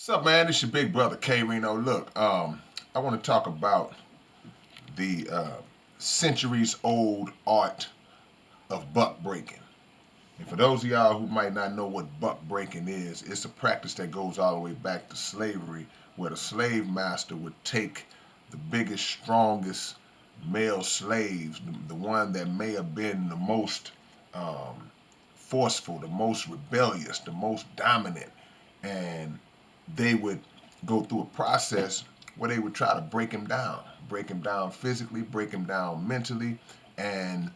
What's up, man? It's your big brother K-Rino. Look, I want to talk about the centuries-old art of buck breaking. And for those of y'all who might not know what buck breaking is, it's a practice that goes all the way back to slavery, where the slave master would take the biggest, strongest male slaves, the one that may have been the most um, forceful, the most rebellious, the most dominant, and they would go through a process where they would try to break him down physically, break him down mentally, and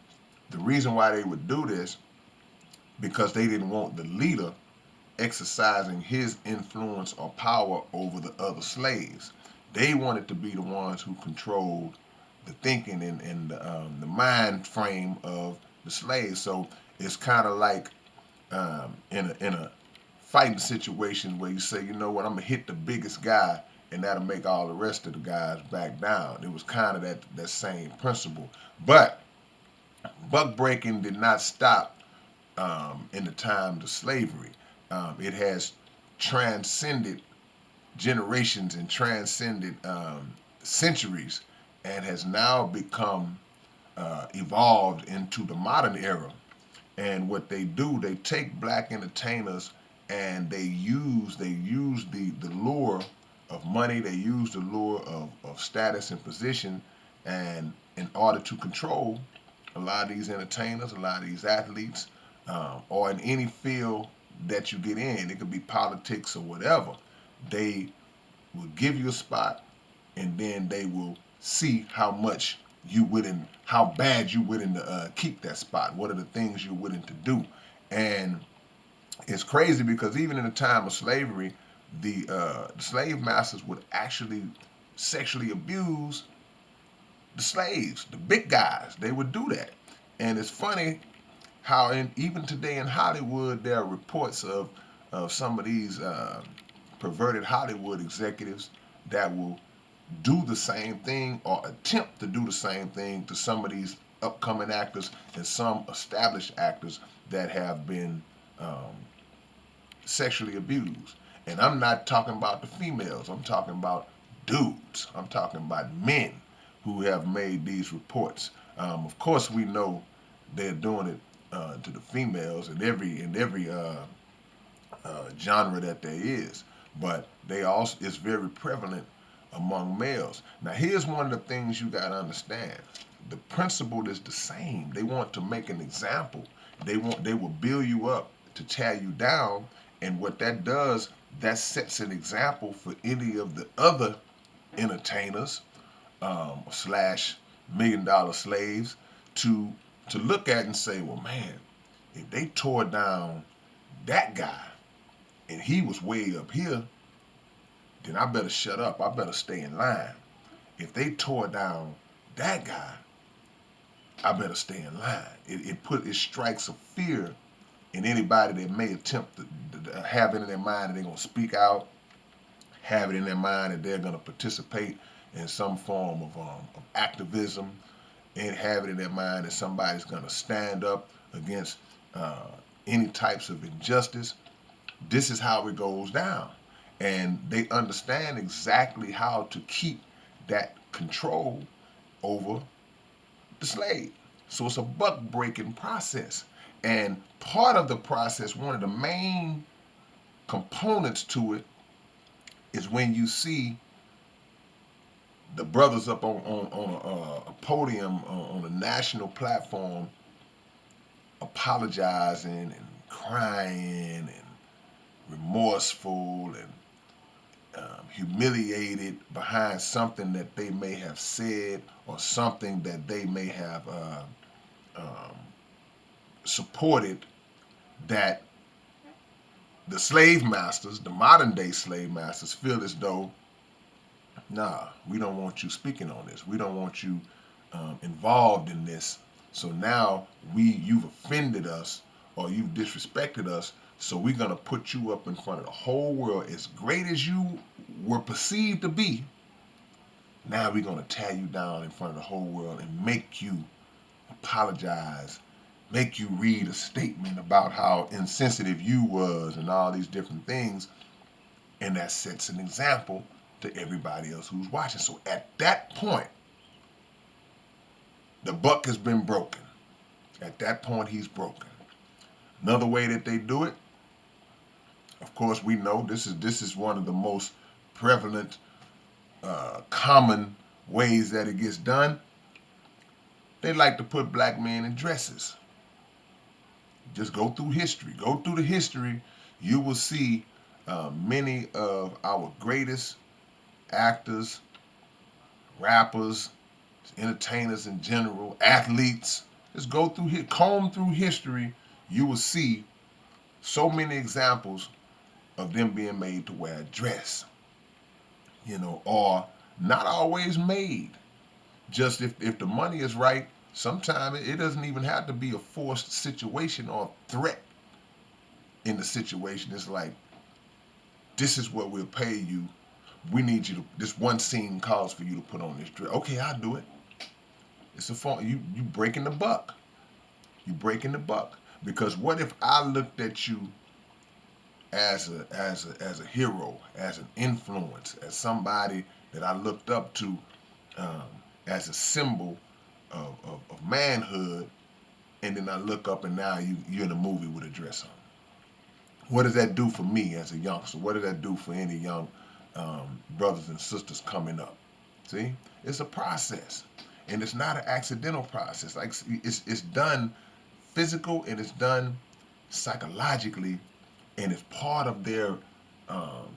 the reason why they would do this because they didn't want the leader exercising his influence or power over the other slaves. They wanted to be the ones who controlled the thinking and the mind frame of the slaves. So it's kind of like in a fighting situation where you say, you know what, I'm gonna hit the biggest guy, and that'll make all the rest of the guys back down. It was kind of that same principle, but buck breaking did not stop in the times of slavery. It has transcended generations and transcended centuries, and has now become evolved into the modern era. And what they do, they take black entertainers and they use the lure of money, they use the lure of status and position, and in order to control a lot of these entertainers, a lot of these athletes, or in any field that you get in, it could be politics or whatever. They will give you a spot, and then they will see how bad you willing to keep that spot. What are the things you're willing to do? And it's crazy because even in the time of slavery, the slave masters would actually sexually abuse the slaves, the big guys. They would do that, and it's funny how even today in Hollywood there are reports of some of these perverted Hollywood executives that will do the same thing or attempt to do the same thing to some of these upcoming actors and some established actors that have been um, sexually abused. And I'm not talking about the females, I'm talking about dudes, I'm talking about men who have made these reports. Of course, we know they're doing it to the females in every genre that there is, but they also it's very prevalent among males. Now, here's one of the things you got to understand: the principle is the same. They want to make an example. They will build you up to tear you down, and what that does, that sets an example for any of the other entertainers slash $1 million slaves to to look at and say, well, man, if they tore down that guy and he was way up here, then I better shut up. I better stay in line. If they tore down that guy, I better stay in line. It strikes a fear in anybody that may attempt to have it in their mind that they're gonna speak out, have it in their mind that they're gonna participate in some form of activism, and have it in their mind that somebody's gonna stand up against uh, any types of injustice. This is how it goes down. And they understand exactly how to keep that control over the slave. So it's a buck breaking process. And part of the process, one of the main components to it, is when you see the brothers up on a podium on a national platform apologizing and crying and remorseful and humiliated behind something that they may have said or something that they may have um, supported, that the slave masters, the modern day slave masters, feel as though, nah, we don't want you speaking on this. We don't want you involved in this. So now you've offended us or you've disrespected us. So we're gonna put you up in front of the whole world. As great as you were perceived to be, now we're gonna tear you down in front of the whole world and make you apologize, make you read a statement about how insensitive you was and all these different things. And that sets an example to everybody else who's watching. So at that point, the buck has been broken. At that point, he's broken. Another way that they do it, of course, we know this is one of the most prevalent, common ways that it gets done. They like to put black men in dresses. Just go through history. Go through the history. You will see many of our greatest actors, rappers, entertainers in general, athletes. Just go through comb through history. You will see so many examples of them being made to wear a dress, or not always made. Just if the money is right, sometimes it doesn't even have to be a forced situation or threat in the situation. It's like, this is what we'll pay you. We need you to, this one scene calls for you to put on this dress. Okay, I'll do it. It's a fun, you breaking the buck. You breaking the buck. Because what if I looked at you as a hero, as an influence, as somebody that I looked up to, um, as a symbol of manhood, and then I look up and now you're in a movie with a dress on. What does that do for me as a youngster? What does that do for any young brothers and sisters coming up? See, it's a process, and it's not an accidental process. Like it's done physical and it's done psychologically, and it's part of their um,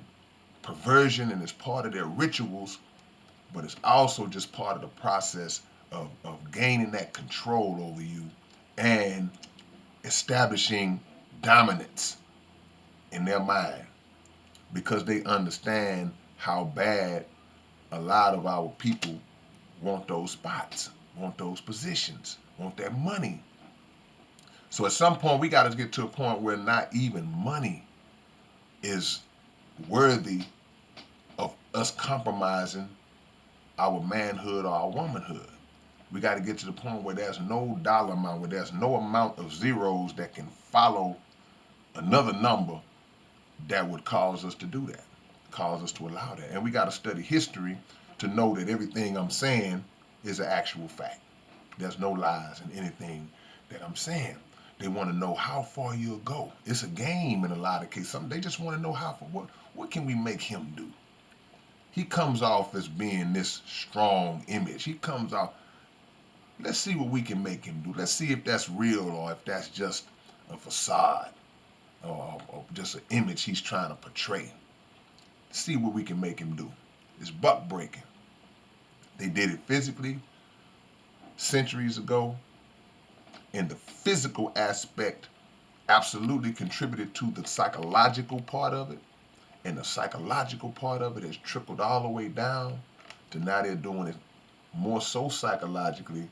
perversion and it's part of their rituals, but it's also just part of the process of gaining that control over you and establishing dominance in their mind, because they understand how bad a lot of our people want those spots, want those positions, want that money. So at some point, we got to get to a point where not even money is worthy of us compromising our manhood or our womanhood. We got to get to the point where there's no dollar amount, where there's no amount of zeros that can follow another number that would cause us to do that, cause us to allow that. And we got to study history to know that everything I'm saying is an actual fact. There's no lies in anything that I'm saying. They want to know how far you'll go. It's a game in a lot of cases. They just want to know how far. What can we make him do? He comes off as being this strong image. He comes off. Let's see what we can make him do. Let's see if that's real or if that's just a facade or just an image he's trying to portray. See what we can make him do. It's buck breaking. They did it physically centuries ago, and the physical aspect absolutely contributed to the psychological part of it, and the psychological part of it has trickled all the way down to now they're doing it more so psychologically,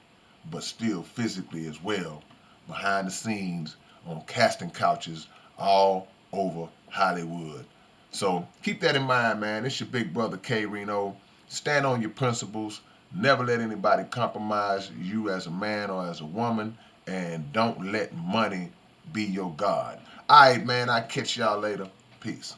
but still physically as well, behind the scenes on casting couches all over Hollywood. So keep that in mind, man. It's your big brother K-Rino. Stand on your principles. Never let anybody compromise you as a man or as a woman. And don't let money be your God. All right, man. I'll catch y'all later. Peace.